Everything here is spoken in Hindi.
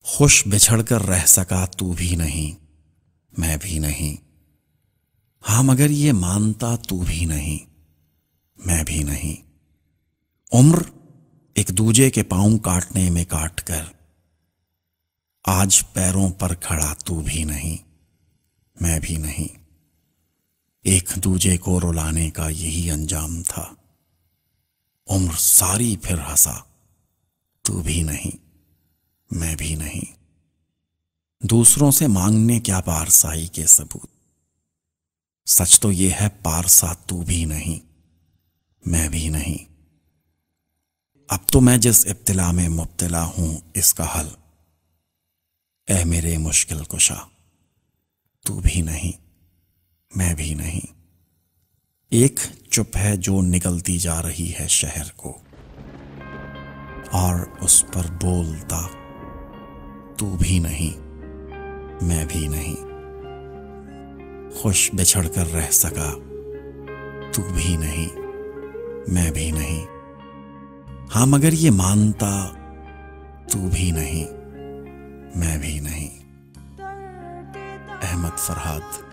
खुश बिछड़कर रह सका तू भी नहीं, मैं भी नहीं। हाँ मगर ये मानता तू भी नहीं, मैं भी नहीं। उम्र एक दूजे के पांव काटने में काट कर आज पैरों पर खड़ा तू भी नहीं, मैं भी नहीं। एक दूजे को रुलाने का यही अंजाम था। उम्र सारी फिर हंसा, तू भी नहीं, मैं भी नहीं। दूसरों से मांगने क्या पारसाई के सबूत, सच तो ये है पारसा तू भी नहीं, मैं भी नहीं। अब तो मैं जिस इब्तिला में मुब्तला हूं इसका हल, ऐ मेरे मुश्किल कुशा तू भी नहीं, मैं भी नहीं। एक चुप है जो निकलती जा रही है शहर को, और उस पर बोलता तू भी नहीं, मैं भी नहीं। खुश बिछड़ कर रह सका तू भी नहीं, मैं भी नहीं। हाँ मगर ये मानता तू भी नहीं, मैं भी नहीं। अहमद फरहाद।